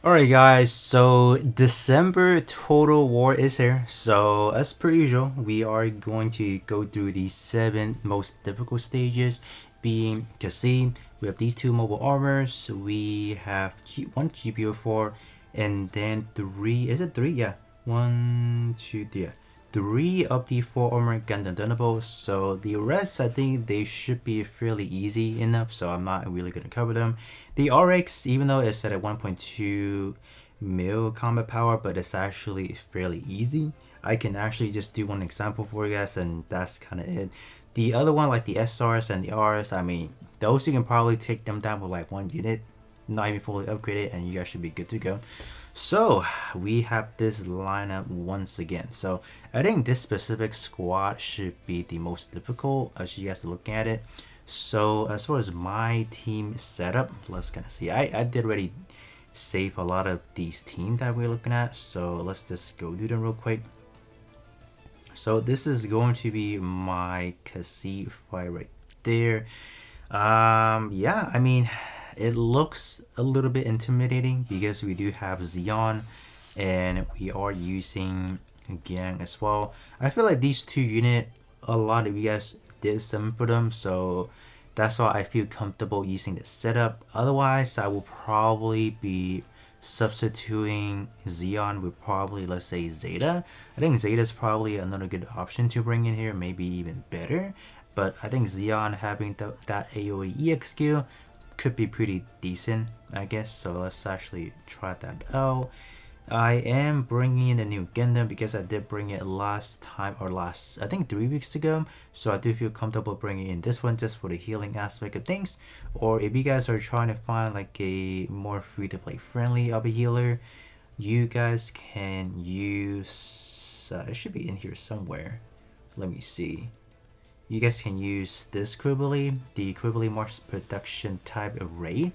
Alright guys, so December Total War is here. So as per usual, we are going to go through the 7 most difficult stages, being Cassie. We have these 2 mobile armors, we have one GPO4, and then 3, is it 3? Yeah, 1, 2, yeah. 3 of the 4 armor Gundam Dunnables, so the rest I think they should be fairly easy enough, so I'm not really going to cover them. The RX, even though it's at a 1.2 mil combat power, but it's actually fairly easy. I can actually just do one example for you guys, and that's kind of it. The other one, like the SRs and the RS, I mean, those you can probably take them down with like 1 unit, not even fully upgraded, and you guys should be good to go. So we have this lineup once again. So I think this specific squad should be the most difficult as you guys are looking at it. So as far as my team setup, let's kind of see. I did already save a lot of these teams that we're looking at. So let's just go do them real quick. So this is going to be my Cassie fight right there. Yeah, I mean, it looks a little bit intimidating because we do have Xeon and we are using Gang as well. I feel like these 2 units, a lot of you guys did some for them, so that's why I feel comfortable using the setup. Otherwise, I will probably be substituting Xeon with probably, let's say, Zeta. I think Zeta is probably another good option to bring in here, maybe even better. But I think Xeon having that AoE EX skill could be pretty decent, I guess. So let's actually try that out. I am bringing in a new Gundam because I did bring it last time, or I think 3 weeks ago. So I do feel comfortable bringing in this one just for the healing aspect of things. Or if you guys are trying to find like a more free to play friendly of a healer, you guys can use, it should be in here somewhere. Let me see. You guys can use this Quibbly, the Quibbly Mars Production Type Array.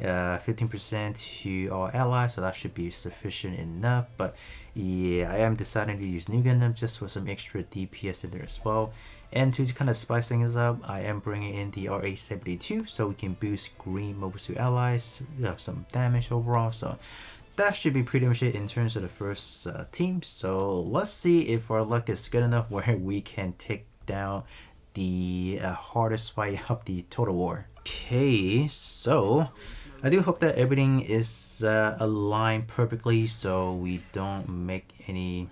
15% to all allies, so that should be sufficient enough. But yeah, I am deciding to use New Gundam just for some extra DPS in there as well. And to kind of spice things up, I am bringing in the RA72 so we can boost green mobile suit allies, have some damage overall. So that should be pretty much it in terms of the first team. So let's see if our luck is good enough where we can take down the hardest fight of the Total War. Okay, so I do hope that everything is aligned perfectly so we don't make any,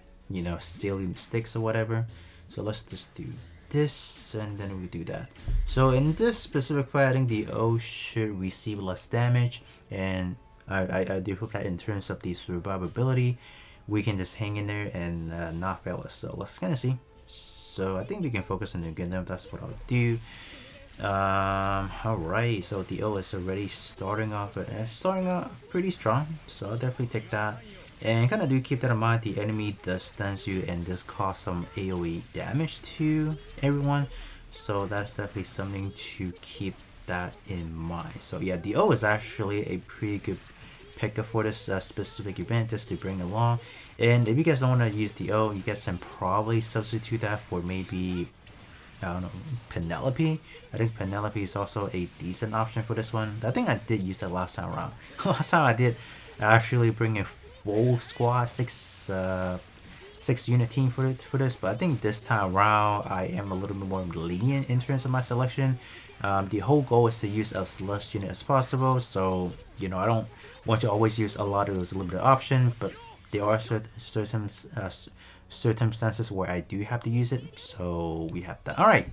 silly mistakes or whatever. So let's just do this and then we do that. So in this specific fight, I think the O should receive less damage, and I do hope that in terms of the survivability, we can just hang in there and not fail us. So let's kind of see. So I think we can focus on the Gundam. That's what I'll do. Alright, so the O is already starting off pretty strong, so I'll definitely take that. And kind of do keep that in mind, the enemy does stun you and does cause some AoE damage to everyone, so that's definitely something to keep that in mind. So yeah, the O is actually a pretty good pickup for this specific event just to bring along. And if you guys don't want to use the O, you guys can probably substitute that for maybe, I don't know, Penelope. I think Penelope is also a decent option for this one. I think I did use that last time around. Last time I did actually bring a full squad, 6 unit team for this, but I think this time around I am a little bit more lenient in terms of my selection. The whole goal is to use as less unit as possible, so I don't want to always use a lot of those limited options, but there are certain circumstances where I do have to use it, so we have that. Alright,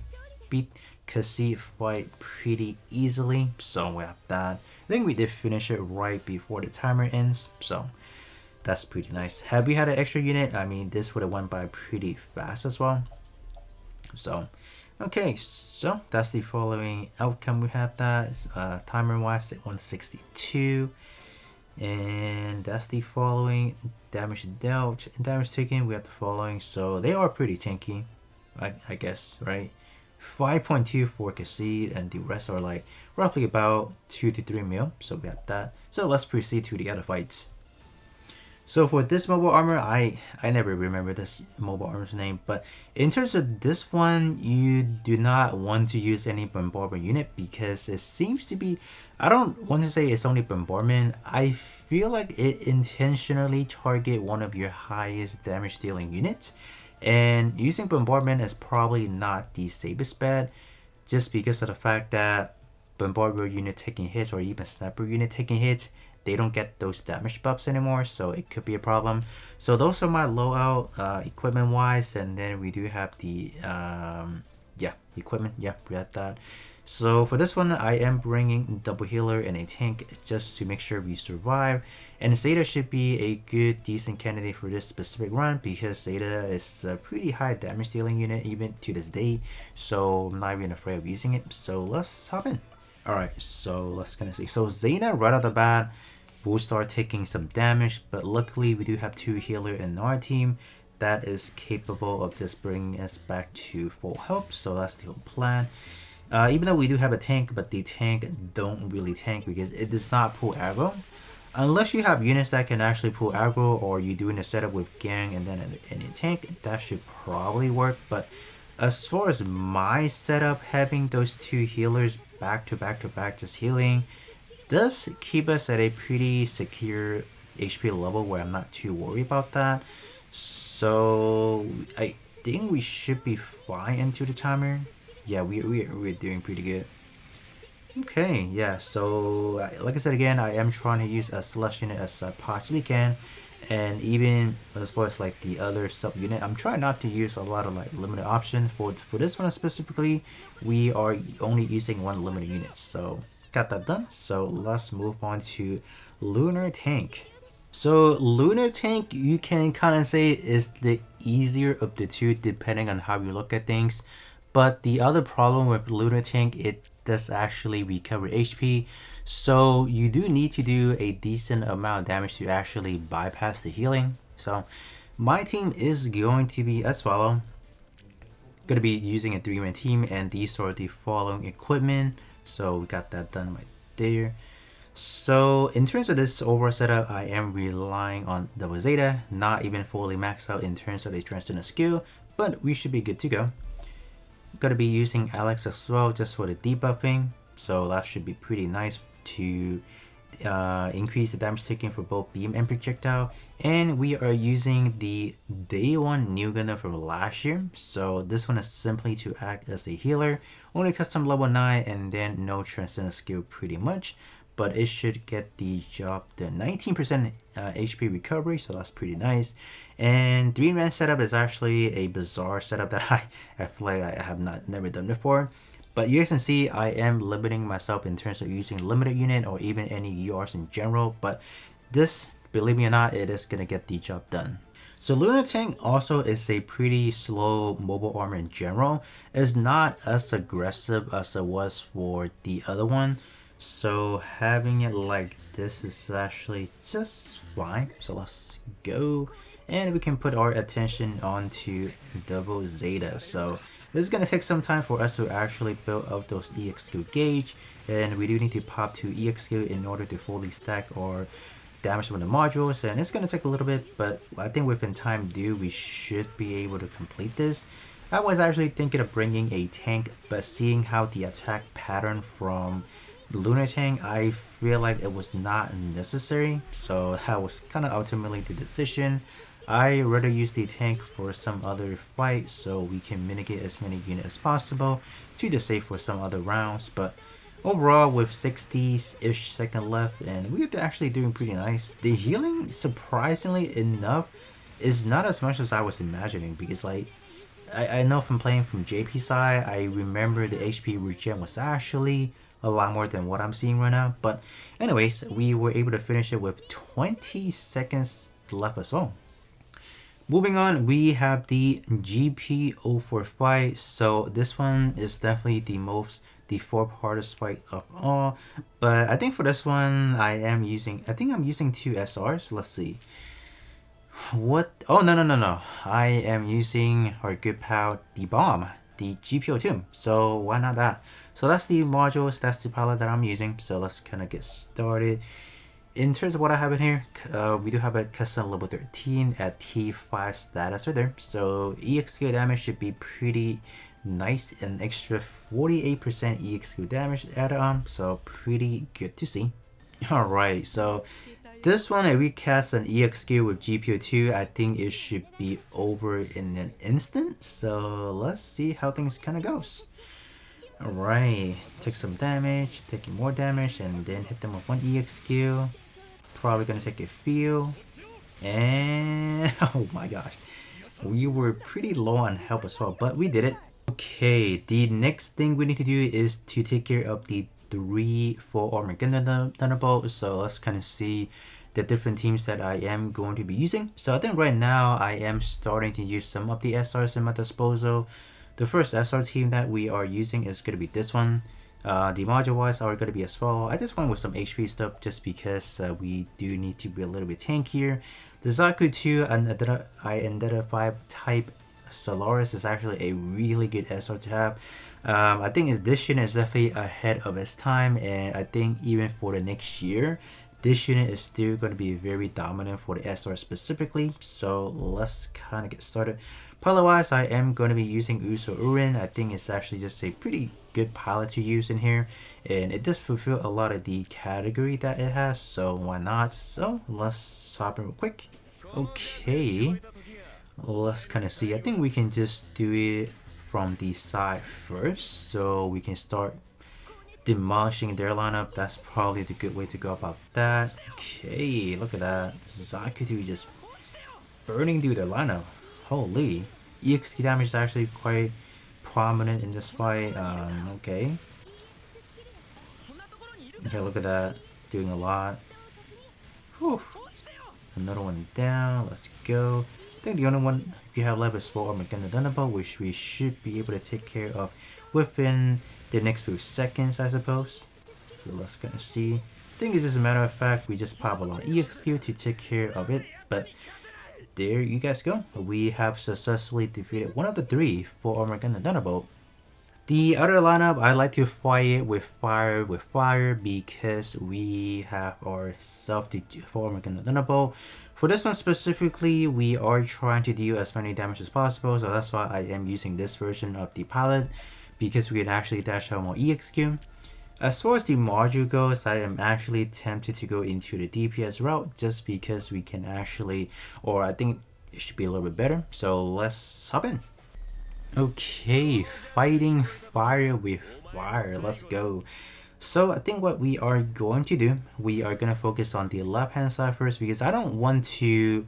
beat Cassie fight pretty easily, so we have that. I think we did finish it right before the timer ends, so that's pretty nice. Had we had an extra unit, I mean, this would have went by pretty fast as well. So, okay, so that's the following outcome. We have that timer wise at 162. And that's the following damage dealt and damage taken. We have the following, so they are pretty tanky, I guess, right? 5.2 for Cassie, and the rest are like roughly about 2 to 3 mil. So we have that. So let's proceed to the other fights. So for this mobile armor, I never remember this mobile armor's name, but in terms of this one, you do not want to use any bombardment unit because it seems to be, I don't want to say it's only bombardment. I feel like it intentionally target one of your highest damage dealing units, and using bombardment is probably not the safest bet, just because of the fact that bombardment unit taking hits or even sniper unit taking hits, they don't get those damage buffs anymore, so it could be a problem. So those are my loadout equipment wise, and then we do have the yeah, equipment. Yeah, we got that. So for this one, I am bringing double healer and a tank just to make sure we survive. And Zeta should be a good, decent candidate for this specific run because Zeta is a pretty high damage dealing unit even to this day. So I'm not even afraid of using it. So let's hop in. Alright, so let's gonna see. So Zeta right off the bat will start taking some damage, but luckily we do have two healer in our team that is capable of just bringing us back to full health. So that's the whole plan. Even though we do have a tank, but the tank don't really tank because it does not pull aggro. Unless you have units that can actually pull aggro, or you're doing a setup with gang and then a tank, that should probably work. But as far as my setup, having those two healers back to back to back just healing does keep us at a pretty secure HP level where I'm not too worried about that. So I think we should be fine into the timer. Yeah, we're doing pretty good. Okay, yeah, so like I said again, I am trying to use as slash unit as I possibly can, and even as far as like the other sub unit, I'm trying not to use a lot of like limited options. For this one specifically, we are only using one limited unit, so got that done. So let's move on to Lunar Tank. So Lunar Tank, you can kind of say is the easier of the two depending on how you look at things. But the other problem with Lunar Tank, it does actually recover HP. So you do need to do a decent amount of damage to actually bypass the healing. So my team is going to be as follow. Going to be using a 3-man team, and these are the following equipment. So we got that done right there. So in terms of this overall setup, I am relying on double Zeta, not even fully maxed out in terms of the transcendent skill, but we should be good to go. Gonna be using Alex as well just for the debuffing, so that should be pretty nice to increase the damage taken for both beam and projectile. And we are using the day 1 new Gundam from last year, so this one is simply to act as a healer, only custom level 9 and then no transcendent skill pretty much, but it should get the job done. 19% HP recovery, so that's pretty nice. And 3-man setup is actually a bizarre setup that I feel like I have never done before. But you guys can see I am limiting myself in terms of using limited unit or even any URs in general. But this, believe me or not, it is gonna get the job done. So Lunar Tank also is a pretty slow mobile armor in general. It's not as aggressive as it was for the other one. So having it like this is actually just fine. So let's go, and we can put our attention onto double Zeta. So this is gonna take some time for us to actually build up those EXQ gauge, and we do need to pop 2 EXQ in order to fully stack our damage from the modules, and it's gonna take a little bit, but I think within time due we should be able to complete this. I was actually thinking of bringing a tank, but seeing how the attack pattern from the Lunar Tank, I feel like it was not necessary, so that was kind of ultimately the decision. I rather use the tank for some other fight so we can mitigate as many units as possible to just save for some other rounds. But overall, with 60-ish second left, and we're actually doing pretty nice. The healing, surprisingly enough, is not as much as I was imagining, because like I know from playing from JP side, I remember the HP regen was actually a lot more than what I'm seeing right now. But anyways, we were able to finish it with 20 seconds left as well. Moving on, we have the GP045. So this one is definitely the fourth hardest fight of all. But I think for this one, I'm using 2 SRs. Let's see. What? Oh, no. I am using our good pal, the bomb, the GP02. So why not that? So that's the modules, that's the palette that I'm using. So let's kind of get started. In terms of what I have in here, we do have a custom level 13 at T5 status right there. So EXQ damage should be pretty nice, an extra 48% EXQ damage added on. So pretty good to see. Alright, so This one, if we cast an EXQ with GPO2, I think it should be over in an instant. So let's see how things kind of goes. Alright, take some damage, taking more damage, and then hit them with one EXQ. Probably gonna take a feel. And oh my gosh, we were pretty low on health as well, but we did it. Okay, the next thing we need to do is to take care of the 3 full armor Gundam Thunderbolt. So let's kind of see the different teams that I am going to be using. So I think right now I am starting to use some of the SRs in my disposal. The first SR team that we are using is going to be this one. The module wise are going to be as well. I just went with some HP stuff just because we do need to be a little bit tankier. The Zaku II and SR type Solaris is actually a really good SR to have. I think this unit is definitely ahead of its time, and I think even for the next year, this unit is still going to be very dominant for the SR specifically. So let's kind of get started. Pilot wise, I am going to be using Uso Urin. I think it's actually just a pretty good pilot to use in here, and it does fulfill a lot of the category that it has, so why not? So let's hop in real quick. Okay, let's kind of see. I think we can just do it from the side first, so we can start demolishing their lineup. That's probably the good way to go about that. Okay, look at that. Zaku II just burning through their lineup. Holy, EXP damage is actually quite prominent in this fight. Okay. Okay, look at that, doing a lot. Whew. Another one down. Let's go. I think the only one we have left is for Gundam Thunderbolt, which we should be able to take care of within the next few seconds, I suppose. So let's kind of see. I think it's just a matter of fact, we just pop a lot of EXQ to take care of it. But there you guys go. We have successfully defeated one of the 3 full armor Gundam Thunderbolt. The other lineup, I like to fight it with fire because we have our full armor Gundam Thunderbolt. For this one specifically, we are trying to deal as many damage as possible, so that's why I am using this version of the pilot, because we can actually dash out more EXQ. As far as the module goes, I am actually tempted to go into the DPS route just because we can actually, or I think it should be a little bit better. So let's hop in. Okay, fighting fire with fire. Let's go. So I think what we are going to do, we are going to focus on the left hand side first, because I don't want to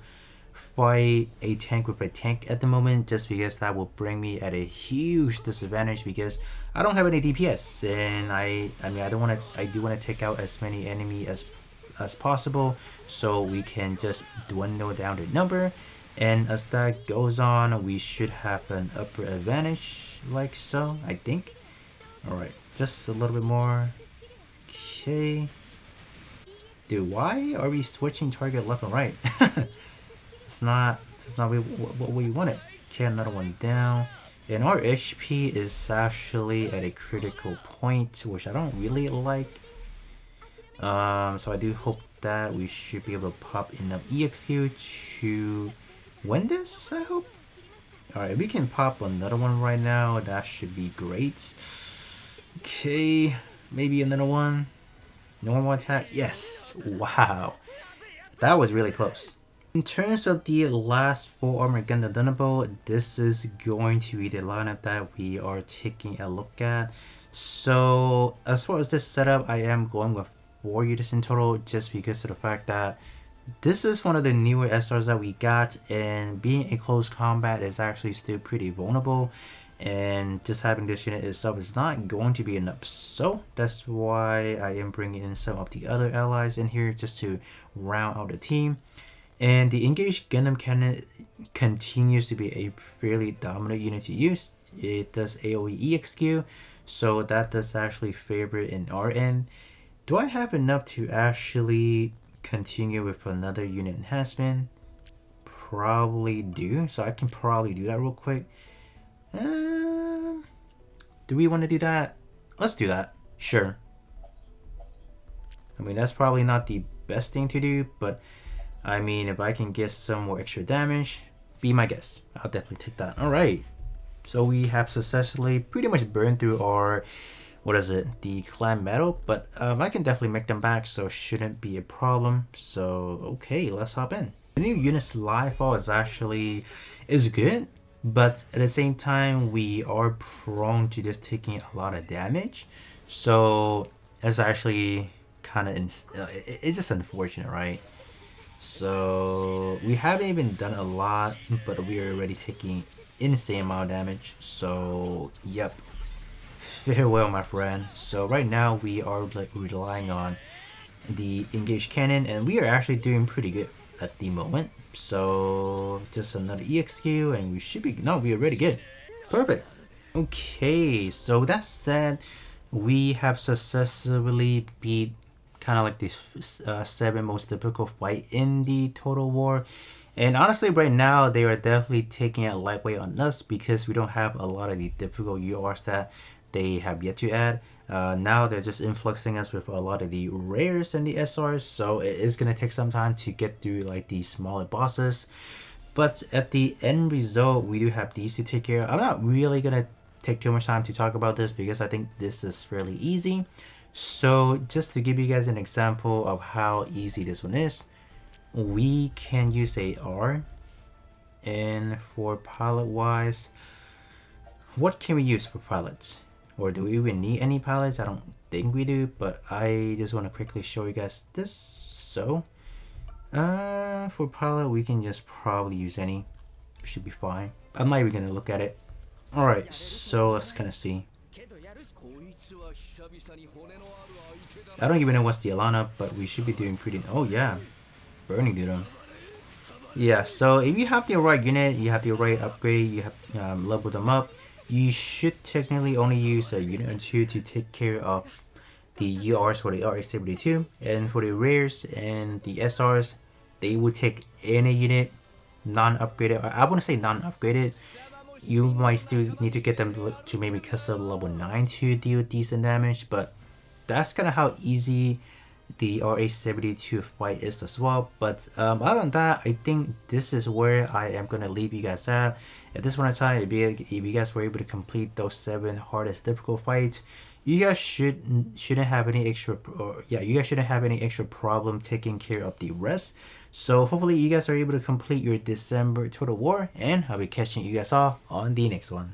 fight a tank with a tank at the moment, just because that will bring me at a huge disadvantage, because I don't have any DPS, and I do want to take out as many enemy as possible, so we can just dwindle down the number. And as that goes on, we should have an upper advantage, like so, I think. Alright, just a little bit more. Okay. Dude, why are we switching target left and right? It's not what we wanted. Okay, another one down. And our HP is actually at a critical point, which I don't really like. So I do hope that we should be able to pop enough EXQ to win this, I hope. Alright, if we can pop another one right now, that should be great. Okay, maybe another one. Normal attack, yes! Wow, that was really close. In terms of the last full armor Gundam Thunderbolt, this is going to be the lineup that we are taking a look at. So as far as this setup, I am going with 4 units in total, just because of the fact that this is one of the newer SRs that we got, and being in close combat is actually still pretty vulnerable, and just having this unit itself is not going to be enough. So that's why I am bringing in some of the other allies in here just to round out the team. And the engaged Gundam cannon continues to be a fairly dominant unit to use. It does AoE EXQ, so that does actually favor in our end. Do I have enough to actually continue with another unit enhancement? Probably do, so I can probably do that real quick. Do we want to do that? Let's do that. Sure. I mean, that's probably not the best thing to do, but I mean, if I can get some more extra damage, be my guest. I'll definitely take that. Alright. So we have successfully pretty much burned through our what is it, the clan medal, but I can definitely make them back, so shouldn't be a problem. So okay, let's hop in. The new unit's life fall is good, but at the same time we are prone to just taking a lot of damage. So it's actually kind of it's just unfortunate, right? So we haven't even done a lot, but we are already taking insane amount of damage. So yep, farewell, my friend. So right now we are like relying on the engaged cannon, and we are actually doing pretty good at the moment. So just another EXQ, and we should be no, we are already good. Perfect. Okay, so that said, we have successfully beat kind of like this 7 most difficult fight in the Total War. And honestly, right now, they are definitely taking it lightweight on us because we don't have a lot of the difficult URs that they have yet to add. Now they're just influxing us with a lot of the rares and the SRs, so it is going to take some time to get through like the smaller bosses. But at the end result, we do have these to take care of. I'm not really going to take too much time to talk about this because I think this is fairly easy. So just to give you guys an example of how easy this one is, we can use a R, and for pilot wise, what can we use for pilots? Or do we even need any pilots? I don't think we do, but I just want to quickly show you guys this. So for pilot, we can just probably use any. Should be fine. I'm not even gonna look at it. Alright, so let's kind of see. I don't even know what's the Alana, but we should be doing pretty. Oh yeah, burning dude. Yeah, so if you have the right unit, you have the right upgrade, you have leveled them up, you should technically only use a unit or two to take care of the URs for the RA-72, and for the rares and the SRs, they would take any unit non-upgraded. I wouldn't say non-upgraded. You might still need to get them to maybe custom level 9 to deal decent damage, but that's kind of how easy the RA-72 fight is as well. But other than that, I think this is where I am going to leave you guys at this point in time. If you guys were able to complete those 7 hardest difficult fights, you guys shouldn't have any extra, you guys shouldn't have any extra problem taking care of the rest. So hopefully you guys are able to complete your December Total War, and I'll be catching you guys all on the next one.